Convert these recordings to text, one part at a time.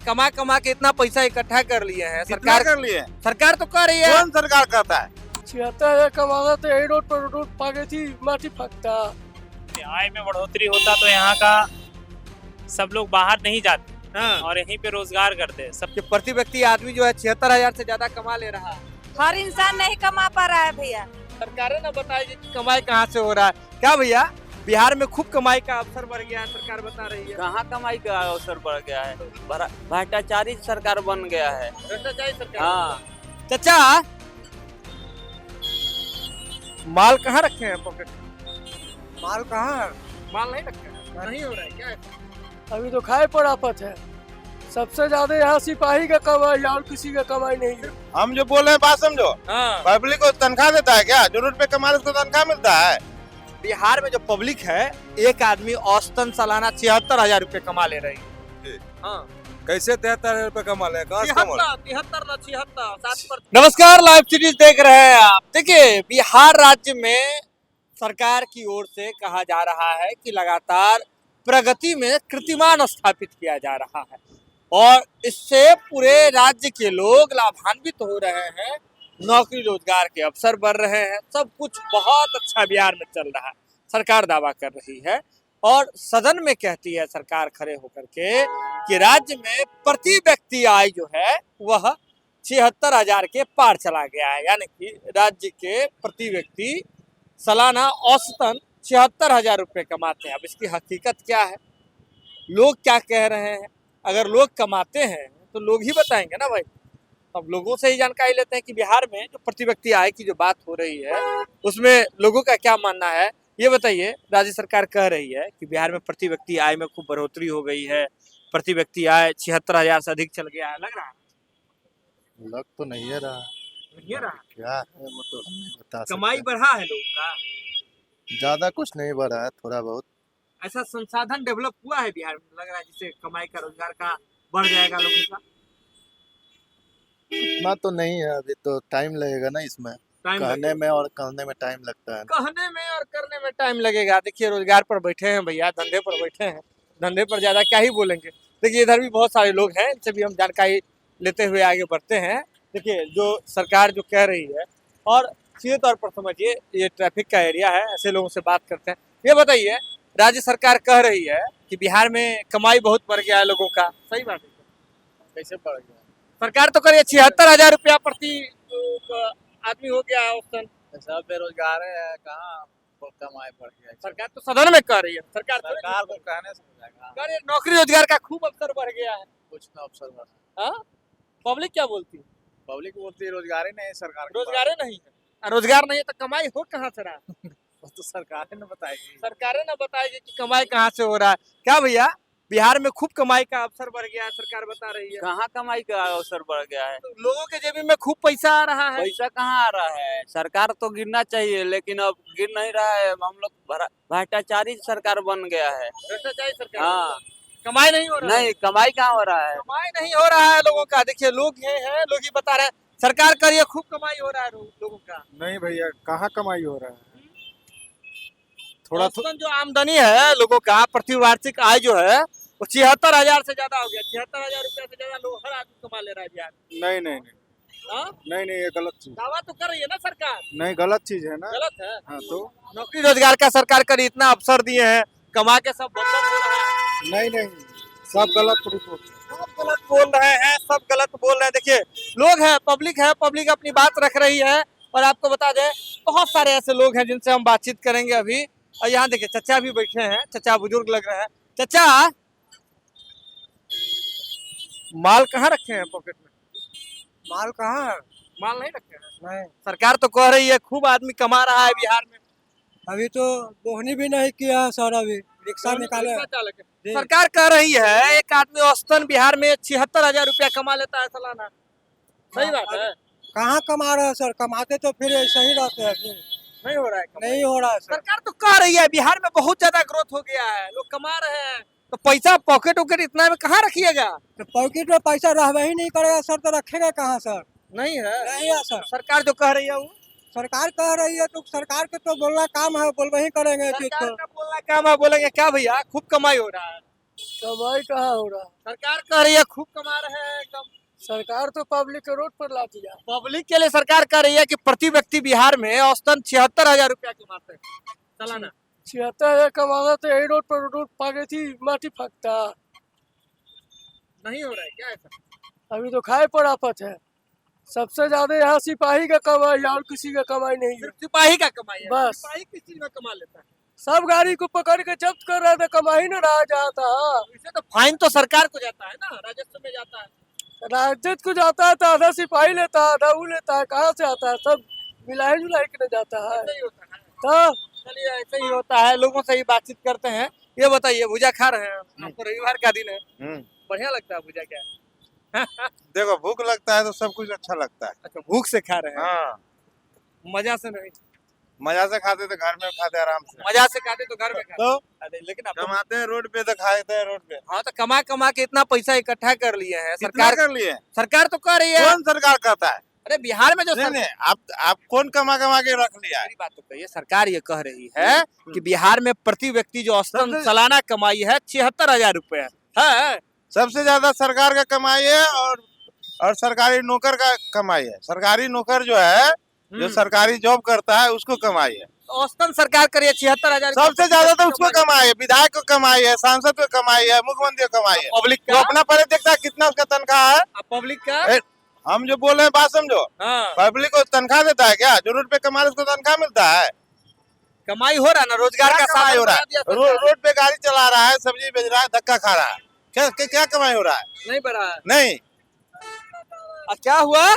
कमा कमा के इतना पैसा इकट्ठा कर लिए हैं। कितना सरकार कर लिए? सरकार तो कर रही है। कौन सरकार करता है? 76,000 कमाना तो यही रोड पर रोड पागे थी माटी फकता। आय में बढ़ोतरी होता तो यहाँ का सब लोग बाहर नहीं जाते हाँ। और यहीं पे रोजगार करते सब। कि प्रति व्यक्ति आदमी जो है 76,000 से ज्यादा कमा ले रहा है। हर इंसान नहीं कमा पा रहा है भैया। सरकारें ना बताएगी कि कमाई कहाँ से हो रहा है। क्या भैया, बिहार में खूब कमाई का अवसर बढ़ गया है, सरकार बता रही है। कहाँ कमाई का अवसर बढ़ गया है, भ्रष्टाचारी सरकार बन गया है। भ्रष्टाचारी सरकार। हाँ, चाचा, माल कहाँ रखे हैं पॉकेट में? माल कहाँ? माल नहीं रखे हैं? नहीं हो रहा है क्या? अभी तो खाए पर आफत है। सबसे ज्यादा यहाँ सिपाही का कमाई और किसी का कमाई नहीं है। हम जो बोल रहे हैं बात समझो। हाँ। पब्लिक को तनख्वाह देता है क्या? जो रोड पे कमा रहे उसको तनख्वाह मिलता है? बिहार में जो पब्लिक है, एक आदमी औसतन सालाना 76,000 रुपए कमा ले रही है। हाँ। कैसे 73,000 रुपए कमा ले? नमस्कार, लाइव सीरीज देख रहे हैं आप। देखिए, बिहार राज्य में सरकार की ओर से कहा जा रहा है कि लगातार प्रगति में कीर्तिमान स्थापित किया जा रहा है और इससे पूरे राज्य के लोग लाभान्वित हो रहे हैं, नौकरी रोजगार के अवसर बढ़ रहे हैं, सब कुछ बहुत अच्छा बिहार में चल रहा है, सरकार दावा कर रही है। और सदन में कहती है सरकार खड़े होकर के कि राज्य में प्रति व्यक्ति आय जो है वह 76,000 के पार चला गया है, यानी कि राज्य के प्रति व्यक्ति सालाना औसतन 76,000 रुपये कमाते हैं। अब इसकी हकीकत क्या है, लोग क्या कह रहे हैं? अगर लोग कमाते हैं तो लोग ही बताएंगे ना भाई। अब लोगों से ही जानकारी लेते हैं कि बिहार में जो प्रति व्यक्ति आय की जो बात हो रही है उसमें लोगों का क्या मानना है। ये बताइए, राज्य सरकार कह रही है कि बिहार में प्रति व्यक्ति आय में खूब बढ़ोतरी हो गई है, प्रति व्यक्ति आय 76,000 से अधिक चल गया है, लग रहा है? लग तो नहीं है रहा। नहीं रहा। क्या है वो तो नहीं बता कमाई सकते। बढ़ा है लोगों का, ज्यादा कुछ नहीं बढ़ा है, थोड़ा बहुत। ऐसा संसाधन डेवलप हुआ है बिहार में, लग रहा है जिससे कमाई का रोजगार का बढ़ जाएगा लोगों का। इतना तो नहीं है, अभी तो टाइम लगेगा ना इसमें। कहने में और करने में टाइम लगता है। कहने में और करने में टाइम लगेगा। देखिए, रोजगार पर बैठे हैं भैया, धंधे पर बैठे हैं, धंधे पर ज्यादा क्या ही बोलेंगे। देखिए, इधर भी बहुत सारे लोग हैं, इनसे भी हम जानकारी लेते हुए आगे बढ़ते हैं। देखिए, जो सरकार जो कह रही है, और सीधे तौर पर समझिए ये ट्रैफिक का एरिया है, ऐसे लोगों से बात करते हैं। ये बताइए, राज्य सरकार कह रही है कि बिहार में कमाई बहुत बढ़ गया है लोगों का, सही बात है? कैसे बढ़ गया? सरकार तो करिए 76,000 रुपया प्रति आदमी हो गया है औसतन। सब बेरोजगार है, कहाँ कमाई बढ़ गया। सरकार तो सदन में कह रही है, सरकार को कहने से हो जाएगा। कह नौकरी रोजगार का खूब अवसर बढ़ गया है। कुछ ना अवसर बढ़ा। हाँ? पब्लिक क्या बोलती है? पब्लिक बोलती है रोजगार ही नहीं, सरकार रोजगार ही नहीं है। रोजगार नहीं है तो कमाई हो कहाँ से रहा? वो तो सरकार ने बताएगी। सरकारें ना बताएगी कि कमाई कहाँ से हो रहा है। क्या भैया, बिहार में खूब कमाई का अवसर बढ़ गया है, सरकार बता रही है। कहाँ कमाई का अवसर बढ़ गया है? लोगों के जेबी में खूब पैसा आ रहा है। पैसा कहाँ आ रहा है? सरकार तो गिरना चाहिए, लेकिन अब गिर नहीं रहा है। हम लोग भ्रष्टाचारी सरकार बन गया है। भ्रष्टाचारी सरकार। हाँ, कमाई नहीं हो रहा है। नहीं कमाई कहाँ हो रहा है? कमाई नहीं हो रहा है लोगों का। देखिए, लोग ये हैं, लोग ही बता रहे हैं, सरकार कर रही है खूब कमाई हो रहा है लोगों का। नहीं भैया, कहाँ कमाई हो रहा है? थोड़ा जो आमदनी है लोगों का, प्रतिवार्षिक आय जो है वो 76,000 से ज्यादा हो गया। 76,000 रुपया से ज्यादा लोग हर आदमी कमा ले रहा है बिहार में। नहीं नहीं नहीं हाँ? नहीं नहीं, ये गलत चीज। दावा तो कर रही है ना सरकार। नहीं, गलत चीज है ना। गलत है। हाँ तो नौकरी रोजगार का सरकार कर इतना अवसर दिए हैं, कमा के सब बर्बाद हो रहा है। नहीं नहीं, सब गलत रिपोर्ट। सब गलत बोल रहे हैं, सब गलत बोल रहे हैं। देखिए, लोग हैं, पब्लिक अपनी बात रख रही है। और आपको बता दें, बहुत सारे ऐसे लोग हैं जिनसे हम बातचीत करेंगे अभी। और यहाँ देखिए, चचा भी बैठे हैं, चचा बुजुर्ग लग रहे हैं। चचा, माल कहाँ रखे हैं पॉकेट में? माल कहाँ? माल नहीं रखे हैं। नहीं, सरकार तो कह रही है खूब आदमी कमा रहा है बिहार में। अभी तो बोहनी भी नहीं किया सर। अभी रिक्शा निकाले। रिक्शा चालक है। सरकार कह रही है एक आदमी औसतन बिहार में 76,000 रुपया कमा लेता है सालाना, सही बात है? कहाँ कमा रहे हैं सर? कमाते तो फिर ऐसे ही रहते हैं। फिर नहीं हो रहा है कमाई। नहीं हो रहा है सर। सरकार तो कह रही है बिहार में बहुत ज्यादा ग्रोथ हो गया है, लोग कमा रहे हैं, तो पैसा पॉकेट वॉकेट इतना में कहाँ रखिएगा? तो पॉकेट में पैसा रहबे ही नहीं करेगा सर, तो रखेगा कहाँ सर? नहीं है। नहीं है सर। सरकार जो कह रही है वो सरकार कह रही है तो सरकार के तो बोलना काम है, बोलबे ही करेंगे। सरकार का बोलना काम है, बोलेंगे क्या भैया? खूब कमाई हो रहा है। कमाई कहाँ हो रहा है? सरकार कह रही है खूब कमा रहे हैं कम। सरकार तो पब्लिक के रोड पर ला दिया। पब्लिक के लिए सरकार कह रही है कि प्रति व्यक्ति बिहार में औसतन 76,000 रुपया कमाते हैं सालाना। 76,000 कमाना तो यही रोड पर रोड पागे थी माटी फकता। नहीं हो रहा है क्या ऐसा? अभी तो खाए पर आफत है। सबसे ज्यादा यहाँ सिपाही का कमाई और किसी का कमाई नहीं है। सिर्फ सिपाही का कमाई है। बस। सिपाही किस चीज में कमा लेता है? सब गाड़ी को पकड़ के जब्त कर रहा था, कमाई न रहा जाता। इसे तो फाइन तो सरकार को जाता है ना, राजस्व में जाता है। राजद को जाता है तो आधा सिपाही लेता है, आधा वो लेता है। कहाँ से आता है? सब मिलाई जुलाई के न जाता है। ऐसा ही होता है। तो चलिए ऐसे ही होता है, लोगों से ही बातचीत करते हैं। ये बताइए, भुजा खा रहे हैं? आपको रविवार का दिन है, बढ़िया लगता है भुजा क्या? देखो भूख लगता है तो सब कुछ अच्छा लगता है। अच्छा, भूख से खा रहे हैं, हाँ, मजा से नहीं? मजा से खाते तो घर में खाते आराम से। मजा से खाते तो घर में खाते। तो अरे लेकिन आप तो, कमाते हैं रोड पे तो खाते हैं रोड पे। हाँ तो कमा कमा के इतना पैसा इकट्ठा कर लिए हैं। कितना सरकार कर लिए? सरकार तो कह रही है। कौन सरकार कहता है? अरे बिहार में जो नहीं नहीं, आप कौन कमा कमा के रख लिया है? मेरी बात तो कहिए, सरकार ये कह रही है कि बिहार में प्रति व्यक्ति जो औसतन सबसे- सालाना कमाई है 76,000 रुपए है। सबसे ज्यादा सरकार का कमाई है और सरकारी नौकर का कमाई है। सरकारी नौकर जो है, जो सरकारी जॉब करता है उसको कमाई है। औसतन सरकार करिए 76,000। सबसे ज्यादा तो उसको कमाई है, विधायक को कमाई है, सांसद को कमाई है, मुख्यमंत्री को कमाई है। पब्लिक तो का, अपना पहले देखता है कितना उसका तनख्वाह है। पब्लिक का। ए, हम जो बोल रहे हैं बात समझो। हाँ, पब्लिक को तनख्वाह देता है क्या? जो रोड पे कमा रहे उसको तनख्वाह मिलता है? कमाई हो रहा है ना, रोजगार का क्या कमाई साधन हो रहा बना दिया है? सरकार। रोड पे गाड़ी चला रहा है, सब्जी बेच रहा है, धक्का खा रहा है, क्या कमाई हो रहा है? नहीं बढ़ा है। नहीं। क्या हुआ?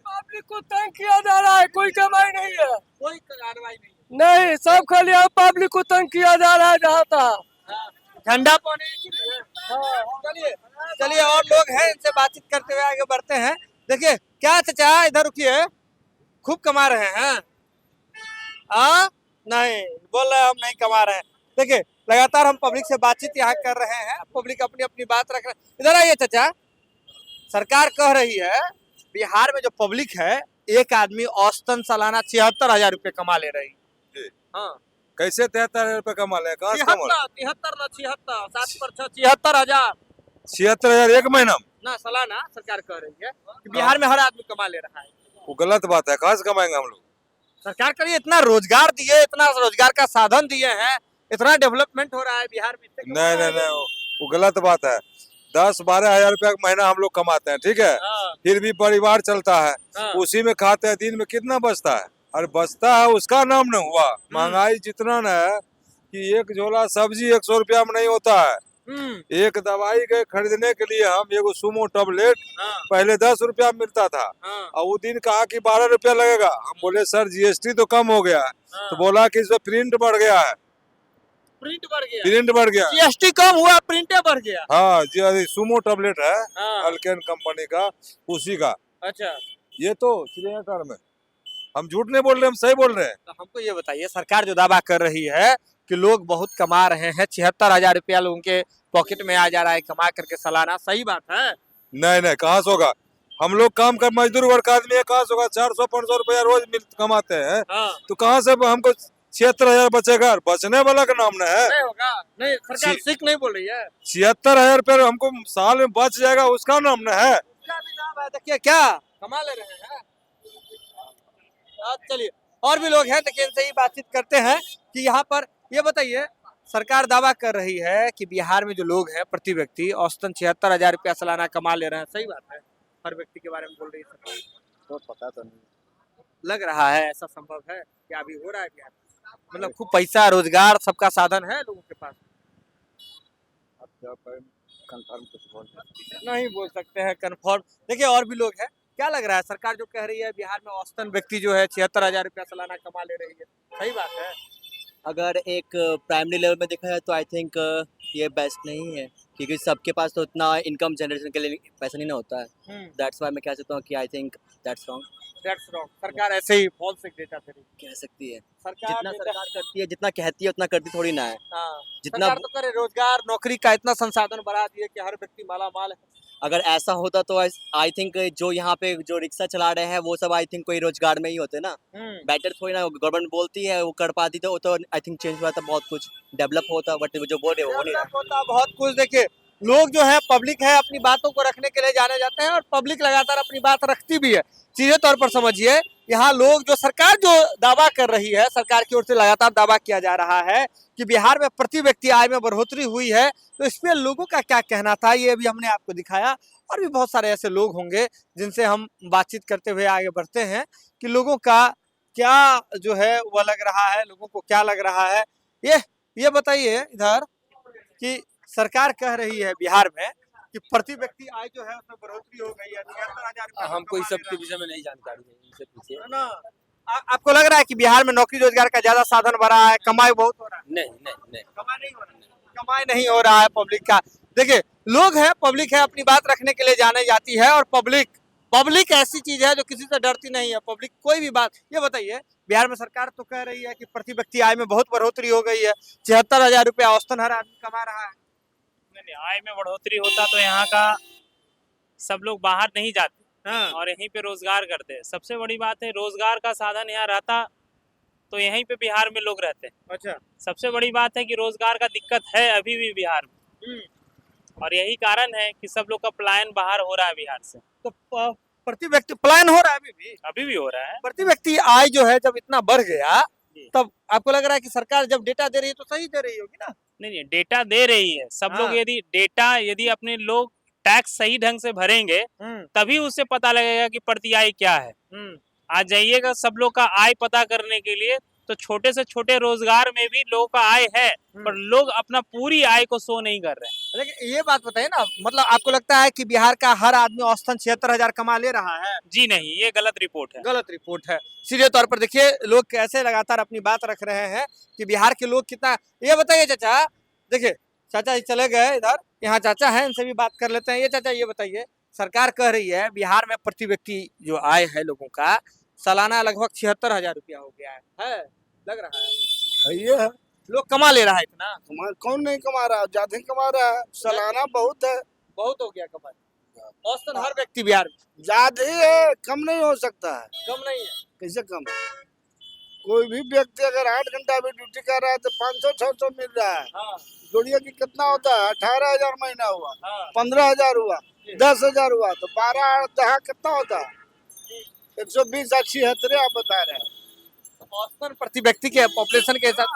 पब्लिक को तंग किया जा रहा है, कोई कमाई नहीं है। कोई कार्रवाई नहीं। नहीं, सब खाली आप पब्लिक को तंग किया जा रहा है जहाँ तक। ठंडा पानी इसीलिए। चलिए चलिए, और लोग हैं, इनसे बातचीत करते हुए आगे बढ़ते हैं। देखिए क्या चाचा, इधर रुकिए, खूब कमा रहे हैं? नहीं, बोल रहे हैं हम नहीं कमा रहे हैं। देखिए लगातार हम पब्लिक से बातचीत यहाँ कर रहे हैं, पब्लिक अपनी अपनी बात रख रहे हैं। इधर आइए चाचा, सरकार कह रही है बिहार में जो पब्लिक है, एक आदमी औसतन सालाना 76,000 रुपए कमा ले रही है। हाँ, कैसे 73,000 रुपए कमा ले? कहाँ से कमा ले? 73 7 पर 76,000 76,000 एक महीना में? ना सालाना सरकार कह रही है कि बिहार में हर आदमी कमा ले रहा है। वो गलत बात है। कहाँ से कमाएंगे हम लोग? सरकार करिए, इतना रोजगार दिए, इतना रोजगार का साधन दिए हैं, इतना डेवलपमेंट हो रहा है बिहार में। नहीं नहीं नहीं, वो गलत बात है। 10-12 हजार रुपया महीना हम लोग कमाते हैं, ठीक है, हाँ, फिर भी परिवार चलता है, हाँ। उसी में खाते हैं। दिन में कितना बचता है? और बचता है उसका नाम न हुआ। महंगाई जितना न है कि एक झोला सब्जी 100 रुपया में नहीं होता है। एक दवाई के खरीदने के लिए हम एगो सुमो टैबलेट पहले 10 रुपया मिलता था, और वो दिन कहा कि 12 रुपया लगेगा। हम बोले सर जीएसटी तो कम हो गया है, तो बोला कि इसमें प्रिंट बढ़ गया है। प्रिंट बढ़ गया, प्रिंट बढ़ गया। जीएसटी कम हुआ, प्रिंटे बढ़ गया। हाँ जी, सुमो टैबलेट है हाँ। अल्केन कंपनी का, उसी का। अच्छा, ये तो श्रीनगर में, हम झूठ नहीं बोल रहे, हम सही बोल रहे हैं। तो हमको ये बताइए, सरकार जो दावा कर रही है कि लोग बहुत कमा रहे हैं, 76,000 रुपया लोगों के पॉकेट में आ जा रहा है कमा करके सालाना, सही बात है? नहीं नहीं, कहाँ से होगा? हम लोग काम कर मजदूर वर्ग आदमी है, कहाँ से होगा? 400-500 रुपया रोज कमाते हैं, हाँ। तो कहाँ से हमको 76,000 बचेगा? बचने वाला का नाम न है। नहीं होगा, नहीं, सरकार सिख नहीं बोल रही है। 76,000 रुपया हमको साल में बच जाएगा, उसका नाम न है। उसका भी नाम है, देखिए क्या कमा ले रहे हैं। चलिए, और भी लोग हैं, देखिए इनसे ही बातचीत करते हैं कि यहाँ पर ये बताइए, सरकार दावा कर रही है कि बिहार में जो लोग हैं प्रति व्यक्ति औसतन 76,000 रुपया सालाना कमा ले रहे हैं, सही बात है? हर व्यक्ति के बारे में बोल रही है सरकार। तो पता तो नहीं। लग रहा है ऐसा संभव है क्या अभी हो रहा है बिहार में? मतलब खूब पैसा, रोजगार, सबका साधन है लोगों के पास। अब क्या कंफर्म कुछ बोल नहीं बोल सकते हैं कंफर्म। देखिए और भी लोग हैं, क्या लग रहा है, सरकार जो कह रही है बिहार में औसतन व्यक्ति जो है 76,000 रुपया सालाना कमा ले रही है, सही बात है? अगर एक प्राइमरी लेवल में देखा जाए तो आई थिंक ये बेस्ट नहीं है, क्योंकि सबके पास तो उतना इनकम जनरेशन के लिए पैसा नहीं ना होता है। दैट्स वाई मैं कह सकता हूँ कि I think that's wrong. That's wrong. सरकार ऐसे ही फॉल्स डेटा दे रही है। कह सकती है, सरकार जितना सरकार करती है, जितना कहती है उतना करती थोड़ी ना है। हाँ, जितना सरकार तो करे, रोजगार नौकरी का इतना संसाधन बढ़ा दिए कि हर व्यक्ति माला माल है। अगर ऐसा होता तो आई थिंक जो यहाँ पे जो रिक्शा चला रहे हैं वो सब आई थिंक कोई रोजगार में ही होते ना। बेटर थोड़ी ना गवर्नमेंट बोलती है वो कर पाती तो आई थिंक चेंज हुआ था, बहुत कुछ डेवलप होता, बट जो बोल रहे हो वो नहीं डेवलप होता बहुत कुछ। देखिए लोग जो है पब्लिक है अपनी बातों को रखने के लिए जाने जाते हैं और पब्लिक लगातार अपनी बात रखती भी है। सीधे तौर पर समझिए यहाँ लोग जो सरकार जो दावा कर रही है, सरकार की ओर से लगातार दावा किया जा रहा है कि बिहार में प्रति व्यक्ति आय में बढ़ोतरी हुई है, तो इस पे लोगों का क्या कहना था ये भी हमने आपको दिखाया। और भी बहुत सारे ऐसे लोग होंगे जिनसे हम बातचीत करते हुए आगे बढ़ते हैं कि लोगों का क्या जो है वह लग रहा है, लोगों को क्या लग रहा है। ये बताइए इधर कि सरकार कह रही है बिहार में कि प्रति व्यक्ति आय जो है उसमें बढ़ोतरी हो गई है, 73,000 हमको इस सब के विषय में नहीं जानकारी है, इनसे पूछिए। है ना। आपको लग रहा है कि बिहार में नौकरी रोजगार का ज्यादा साधन बढ़ा है, कमाई बहुत हो रहा है? नहीं नहीं नहीं कमाई नहीं हो रहा है, कमाई नहीं हो रहा है पब्लिक का। देखिए लोग है, पब्लिक है, अपनी बात रखने के लिए जाने जाती है। और पब्लिक ऐसी चीज है जो किसी से डरती नहीं है। पब्लिक कोई भी बात, ये बताइए बिहार में सरकार तो कह रही है कि प्रति व्यक्ति आय में बहुत बढ़ोतरी हो गई है, 73,000 रुपया औसतन हर आदमी कमा रहा है। नहीं, आय में बढ़ोतरी होता तो यहाँ का सब लोग बाहर नहीं जाते हाँ। और यहीं पे रोजगार करते। सबसे बड़ी बात है रोजगार का साधन यहाँ रहता तो यहीं पे बिहार में लोग रहते। अच्छा। सबसे बड़ी बात है कि रोजगार का दिक्कत है अभी भी बिहार में, और यही कारण है कि सब लोग का पलायन बाहर हो रहा है बिहार से। तो प्रति व्यक्ति पलायन हो रहा है अभी भी हो रहा है। प्रति व्यक्ति आय जो है जब इतना बढ़ गया तब आपको लग रहा है कि सरकार जब डेटा दे रही है तो सही दे रही होगी ना? नहीं, डेटा दे रही है। सब हाँ। लोग यदि अपने लोग टैक्स सही ढंग से भरेंगे तभी उससे पता लगेगा कि प्रति आय क्या है। आज जाइएगा सब लोग का आय पता करने के लिए तो छोटे से छोटे रोजगार में भी लोगों का आय है, पर लोग अपना पूरी आय को शो नहीं कर रहे हैं। लेकिन ये बात बताइए ना, मतलब आपको लगता है कि बिहार का हर आदमी औसतन 76,000 कमा ले रहा है? जी नहीं, ये गलत रिपोर्ट है। गलत रिपोर्ट है। सीधे तौर पर देखिए लोग कैसे लगातार अपनी बात रख रहे हैं कि बिहार के लोग कितना। ये बताइए चाचा, देखिए चाचा चले गए इधर, यहाँ चाचा है, इनसे भी बात कर लेते हैं। ये चाचा ये बताइए, सरकार कह रही है बिहार में प्रति व्यक्ति जो आय है लोगों का सालाना लगभग 76,000 रुपया हो गया है लग रहा है? ये है, लोग कमा ले रहा है इतना? कौन नहीं कमा रहा, ज्यादा ही कमा रहा है, सालाना बहुत है, बहुत हो गया कमाई औसतन हर व्यक्ति बिहार में। ज्यादा ही है, कम नहीं हो सकता है। कम नहीं है? कैसे कम है? कोई भी व्यक्ति अगर 8 घंटा भी ड्यूटी कर रहा है तो 500-600 मिल रहा है। हाँ। जोड़िए कि कितना होता है, 18,000 महीना हुआ, हाँ। 15,000 हुआ, 10,000 हुआ, तो 12 कितना होता है? 120 76 आप बता रहे हैं। औसतन प्रति व्यक्ति के पॉपुलेशन के हिसाब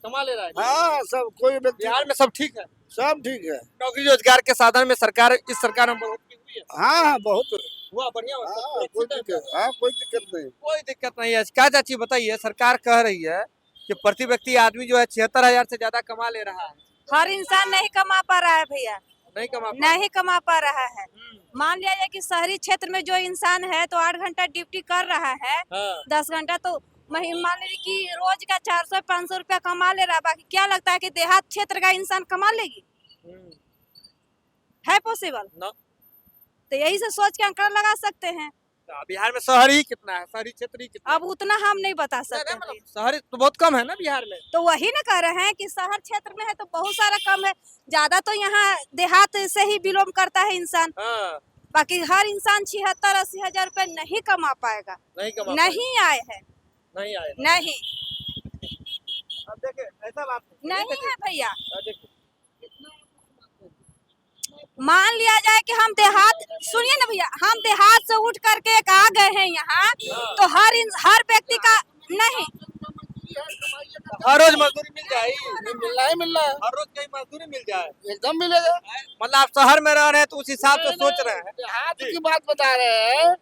कमा ले रहा है। हाँ, सब कोई व्यक्ति, बिहार में सब ठीक है, सब ठीक है। नौकरी रोजगार के साधन में सरकार इस सरकार में बढ़ोतरी हुई है। हाँ हाँ, बहुत हुआ बढ़िया हुआ, सब हाँ, कुछ कोई ठीक है। दिक्कत, हाँ कोई दिक्कत नहीं। कोई दिक्कत नहीं है। क्या चाची बताइए, सरकार कह रही है कि प्रति व्यक्ति आदमी जो है 76,000 से ज्यादा कमा ले रहा है। हर इंसान नहीं कमा पा रहा है भैया, नहीं कमा नहीं कमा पा रहा है। मान लिया जाए कि शहरी क्षेत्र में जो इंसान है तो 8 घंटा ड्यूटी कर रहा है, हाँ। 10 घंटा, तो मान लीजिए कि रोज का 400-500 रुपया कमा ले रहा है। बाकी क्या लगता है कि देहात क्षेत्र का इंसान कमा लेगी? है पॉसिबल? ना। तो यही से सोच के अंकड़ा लगा सकते हैं। बिहार में शहर ही कितना है, शहरी क्षेत्र ही कितना अब उतना हम नहीं बता है? सकते मतलब हैं। शहरी तो बहुत कम है ना बिहार में। तो वही ना कह रहे हैं कि शहर क्षेत्र में है तो बहुत सारा कम है, ज्यादा तो यहाँ देहात से ही बिलोंग करता है इंसान। हाँ। बाकी हर इंसान 76-80 हजार रुपए नहीं कमा पाएगा, नहीं कमा नहीं आए है, नहीं आए। नहीं अब देखिए ऐसा बात नहीं है भैया। देखिए मान लिया जाए कि हम देहात, सुनिए ना भैया, हम देहात से उठ करके एक आ गए हैं यहाँ, तो हर व्यक्ति का नहीं, हर रोज मजदूरी मिल जाएगी, मिलना है, हर रोज कहीं मजदूरी मिल जाए, एकदम मिलेगा। मतलब आप शहर में रह रहे हैं तो उस हिसाब से सोच रहे हैं। देहात की बात बता रहे हैं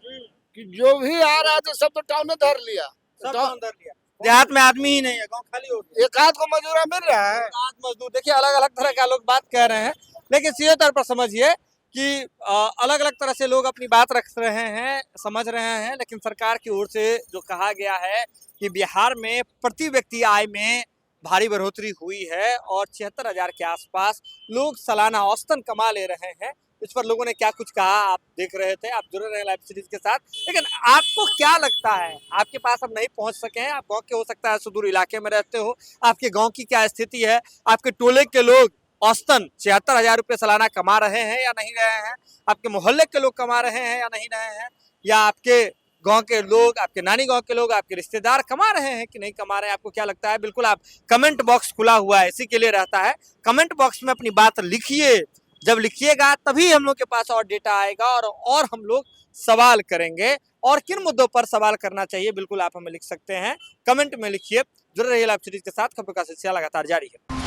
कि जो भी आ रहा था सब तो टाउन ने धर लिया, सब अंदर लिया। देहात में आदमी ही नहीं है, गांव खाली हो गया। एक आध को मजदूरा मिल रहा है। आज मजदूर देखिए अलग अलग तरह का लोग बात कह रहे हैं, लेकिन सीधे तौर पर समझिए कि अलग अलग तरह से लोग अपनी बात रख रहे हैं, समझ रहे हैं। लेकिन सरकार की ओर से जो कहा गया है कि बिहार में प्रति व्यक्ति आय में भारी बढ़ोतरी हुई है और 76,000 के आसपास लोग सालाना औसतन कमा ले रहे हैं। इस पर लोगों ने क्या कुछ कहा आप देख रहे थे, आप जुड़े रहे लाइव सीरीज के साथ। लेकिन आपको क्या लगता है, आपके पास हम नहीं पहुंच सके हैं, आप गांव के हो सकता है सुदूर इलाके में रहते हो, आपके गांव की क्या स्थिति है, आपके टोले के लोग औसतन 76,000 रुपये सालाना कमा रहे हैं या नहीं रहे हैं, आपके मोहल्ले के लोग कमा रहे हैं या नहीं रहे हैं, या आपके गांव के लोग, आपके नानी गांव के लोग, आपके रिश्तेदार कमा रहे हैं कि नहीं कमा रहे हैं, आपको क्या लगता है? बिल्कुल आप कमेंट बॉक्स खुला हुआ है, इसी के लिए रहता है। कमेंट बॉक्स में अपनी बात लिखिए, जब लिखिएगा तभी हम लोग के पास और डेटा आएगा और हम लोग सवाल करेंगे। और किन मुद्दों पर सवाल करना चाहिए बिल्कुल आप हमें लिख सकते हैं, कमेंट में लिखिए। जुड़े रहिए लाइव सीरीज के साथ, खबरों का सिलसिला लगातार जारी है।